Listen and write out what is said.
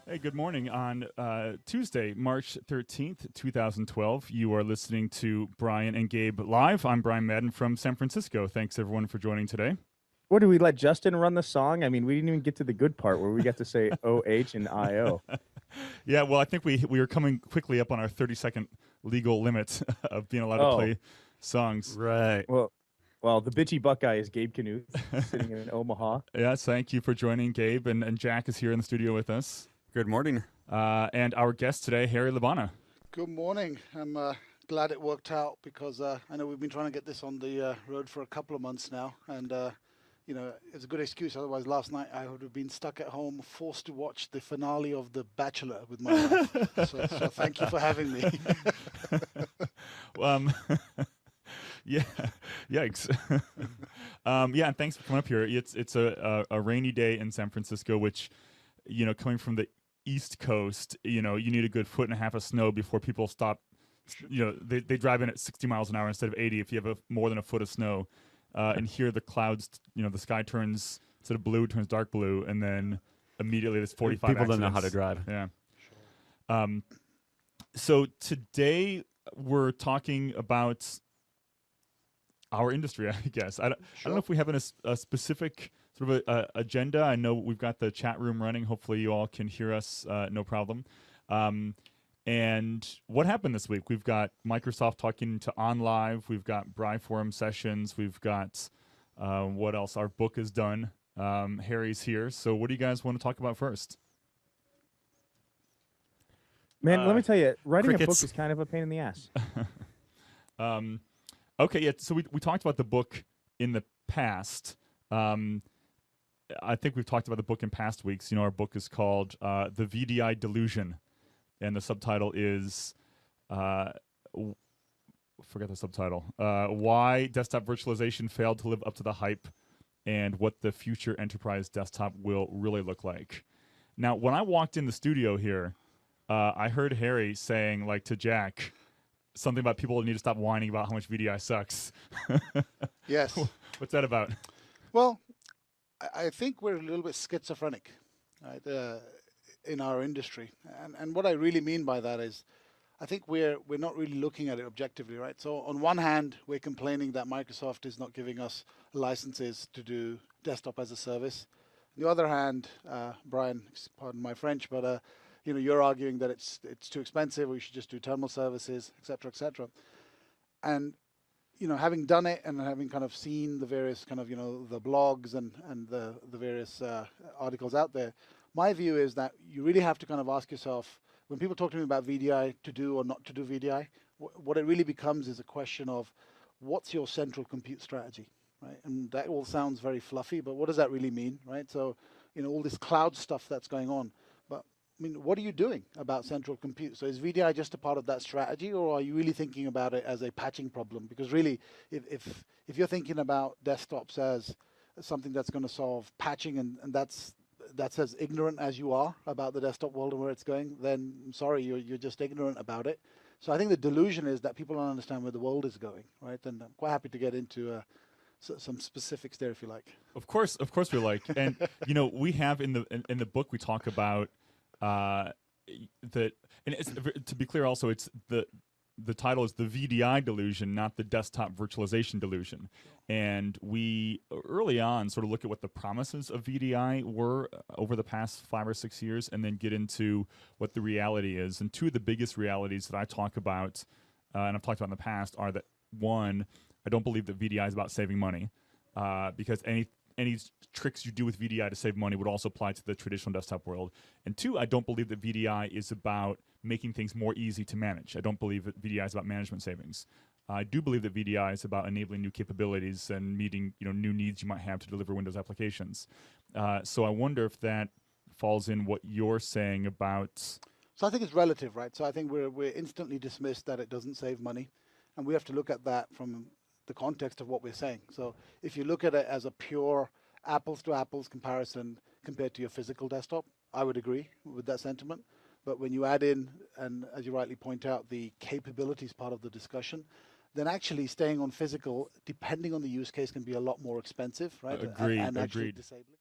Hey, good morning. On Tuesday, March 13th, 2012, you are listening to Brian and Gabe Live. I'm Brian Madden from San Francisco. Thanks, everyone, for joining today. What, did we let Justin run the song? I mean, we didn't even get to the good part where we got to say OH and IO. Yeah, well, I think we were coming quickly up on our 30-second legal limit of being allowed to play songs. Right. Well, the bitchy Buckeye is Gabe Knuth, sitting in Omaha. Yes, thank you for joining, Gabe. And Jack is here in the studio with us. Good morning. And our guest today, Harry Labana. Good morning. I'm glad it worked out because I know we've been trying to get this on the road for a couple of months now. And, it's a good excuse. Otherwise, last night I would have been stuck at home, forced to watch the finale of The Bachelor with my wife. So thank you for having me. Yeah, yikes. And thanks for coming up here. It's a rainy day in San Francisco, which, coming from the East Coast, you need a good foot and a half of snow before people stop. They drive in at 60 miles an hour instead of 80 if you have more than a foot of snow. And here the clouds, the sky turns, instead of blue, turns dark blue, and then immediately there's 45 People accidents. don't know how to drive. Yeah. Sure. So today we're talking about our industry, I guess. I don't know if we have a specific sort of a agenda. I know we've got the chat room running. Hopefully you all can hear us, no problem. And what happened this week? We've got Microsoft talking to OnLive. We've got BriForum sessions. We've got, what else? Our book is done. Harry's here. So what do you guys want to talk about first? Man, let me tell you, writing crickets. a book is kind of a pain in the ass. Okay, yeah. So we talked about the book in the past. I think we've talked about the book in past weeks. Our book is called The VDI Delusion, and the subtitle is, forget the subtitle, Why Desktop Virtualization Failed to Live Up to the Hype and What the Future Enterprise Desktop Will Really Look Like. Now, when I walked in the studio here, I heard Harry saying, to Jack, something about people need to stop whining about how much VDI sucks. Yes. What's that about? Well, I think we're a little bit schizophrenic, right, in our industry. And what I really mean by that is I think we're not really looking at it objectively, right? So on one hand, we're complaining that Microsoft is not giving us licenses to do desktop as a service. On the other hand, Brian, pardon my French, but you're arguing that it's too expensive. We should just do terminal services, et cetera, et cetera. And having done it and having kind of seen the various kind of the blogs and the various articles out there, my view is that you really have to kind of ask yourself, when people talk to me about VDI, to do or not to do VDI, what it really becomes is a question of what's your central compute strategy, right? And that all sounds very fluffy, but what does that really mean, right? So all this cloud stuff that's going on. I mean, what are you doing about central compute? So is VDI just a part of that strategy, or are you really thinking about it as a patching problem? Because really, if you're thinking about desktops as something that's going to solve patching, and that's as ignorant as you are about the desktop world and where it's going, then I'm sorry, you're just ignorant about it. So I think the delusion is that people don't understand where the world is going, right? And I'm quite happy to get into some specifics there if you like. Of course we like. And we have in the book we talk about and it's, to be clear also, it's the title is the VDI delusion, not the desktop virtualization delusion. And we early on sort of look at what the promises of VDI were over the past 5 or 6 years, and then get into what the reality is. And two of the biggest realities that I talk about, and I've talked about in the past, are that one, I don't believe that VDI is about saving money, because any tricks you do with VDI to save money would also apply to the traditional desktop world. And two, I don't believe that VDI is about making things more easy to manage. I don't believe that VDI is about management savings. I do believe that VDI is about enabling new capabilities and meeting new needs you might have to deliver Windows applications. So I wonder if that falls in what you're saying about. So I think it's relative, right? So I think we're instantly dismissed that it doesn't save money, and we have to look at that from the context of what we're saying. So if you look at it as a pure apples to apples comparison compared to your physical desktop, I would agree with that sentiment. But when you add in, and as you rightly point out, the capabilities part of the discussion, then actually staying on physical, depending on the use case, can be a lot more expensive, right? Agreed. And actually disabling.